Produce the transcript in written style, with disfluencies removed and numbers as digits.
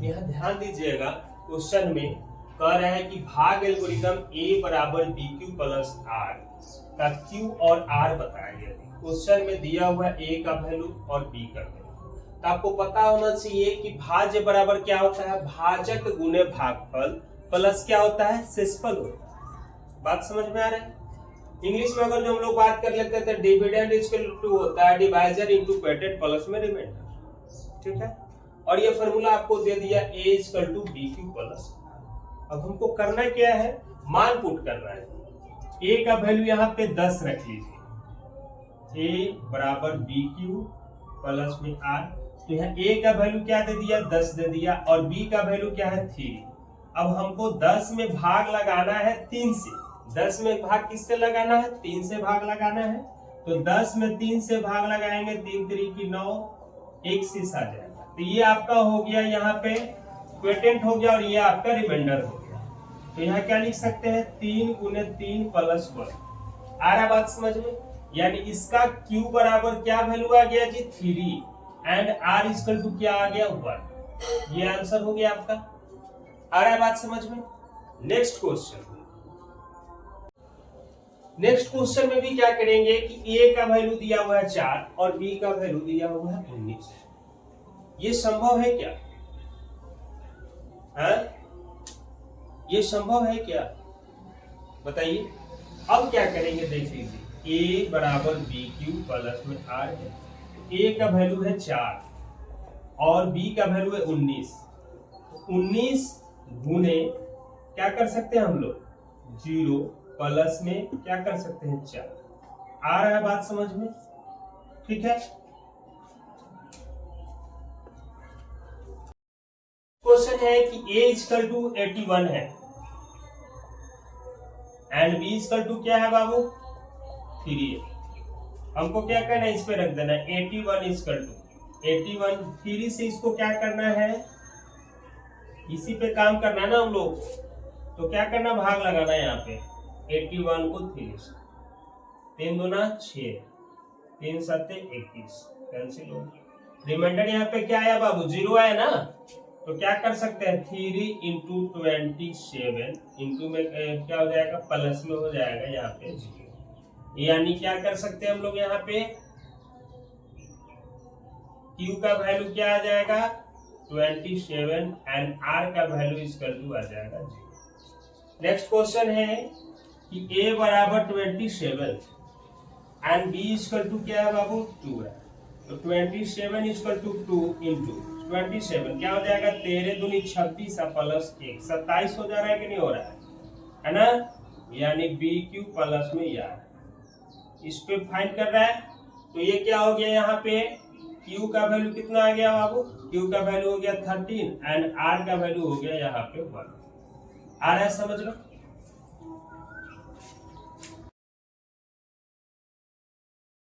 यहाँ ध्यान दीजिएगा, क्वेश्चन में कह रहा है कि भाग एल्गोरिथम ए बराबर बी क्यू प्लस आर का क्यू और आर बताया गया। क्वेश्चन में दिया हुआ ए का वैल्यू और बी का वैल्यू। तो आपको पता होना चाहिए कि भाज्य बराबर क्या होता है, भाजक गुने भागफल प्लस क्या होता है, शेषफल होता है। बात समझ में आ रहा है? इंग्लिश में अगर जो हम लोग बात कर लेते हैं तो डिविडेंड इक्वल टू होता है डिवाइजर इनटू पेटेंट प्लस में रिमाइंडर। ठीक है, और ये फॉर्मूला आपको दे दिया a equal to B Q plus. अब हमको करना क्या है, मान पुट करना है। a का वैल्यू यहाँ पे 10 रख लीजिए, a बराबर बी क्यू प्लस में r। तो यहाँ a का वैल्यू क्या दे दिया, 10 दे दिया, और b का वैल्यू क्या है, 3। अब हमको 10 में भाग लगाना है 3 से। 10 में भाग किससे लगाना है, 3 से भाग लगाना है। तो 10 में 3 से भाग लगाएंगे, 3 3 की 9, 1 शेष आ जाएगा। तो ये आपका हो गया यहाँ पे क्वेटेंट हो गया, और ये आपका रिमाइंडर हो गया। तो यहाँ क्या लिख सकते हैं, 3 गुने 3 प्लस 1। आ रहा बात समझ में? यानी इसका Q बराबर क्या वैल्यू आ गया जी, 3, एंड R इक्वल टू क्या आ गया, 1। ये आंसर हो गया आपका। आ रहा है बात समझ में? Next question. नेक्स्ट क्वेश्चन में भी क्या करेंगे कि A का वैल्यू दिया हुआ है 4 और B का वैल्यू दिया हुआ है 19। ये संभव है क्या? है? ये संभव है क्या, बताइए। अब क्या करेंगे, देख लीजिए, A बराबर बी क्यू प्लस में R है। A का वैल्यू है 4 और B का वैल्यू है 19। 19 गुने क्या कर सकते हैं हम लोग, 0 प्लस में क्या कर सकते हैं, 4। आ रहा है बात समझ में? ठीक है। क्वेश्चन है कि a इक्वल टू 81 है एंड b इक्वल टू क्या है बाबू, 3 है। हमको क्या करना है, इस पे रख देना है 81 इक्वल टू 81। 3 से इसको क्या करना है, इसी पे काम करना ना हम लोग। तो क्या करना, भाग लगाना है यहाँ पे 81 को 3 से। 3 दूना 6, 3 सत्ते 21, कैंसिल हो गया। रिमाइंडर यहाँ पे क्या आया बाबू, 0 आया ना। तो क्या कर सकते हैं, 3 इंटू 27 इंटू में क्या हो जाएगा, प्लस में हो जाएगा यहाँ पे 0। यानी क्या कर सकते हैं हम लोग, यहाँ पे Q का वैल्यू क्या आ जाएगा, 27 एंड R का वैल्यू इक्वल टू आ जाएगा 0। नेक्स्ट क्वेश्चन है कि A बराबर 27 एंड B इक्वल टू क्या है बाबू, 2 है। तो 27 इक्वल टू 2 इंटू 27 क्या हो जाएगा, 13 दूनी 36 प्लस 1, 27 हो जा रहा है कि नहीं हो रहा है ना। यानी बी क्यू प्लस में यार इस पे फाइंड कर रहा है। तो ये क्या हो गया, यहाँ पे Q का वैल्यू कितना आ गया बाबू, Q का वैल्यू हो गया 13 एंड R का वैल्यू हो गया यहाँ पे 1। आ रहा है समझ लो।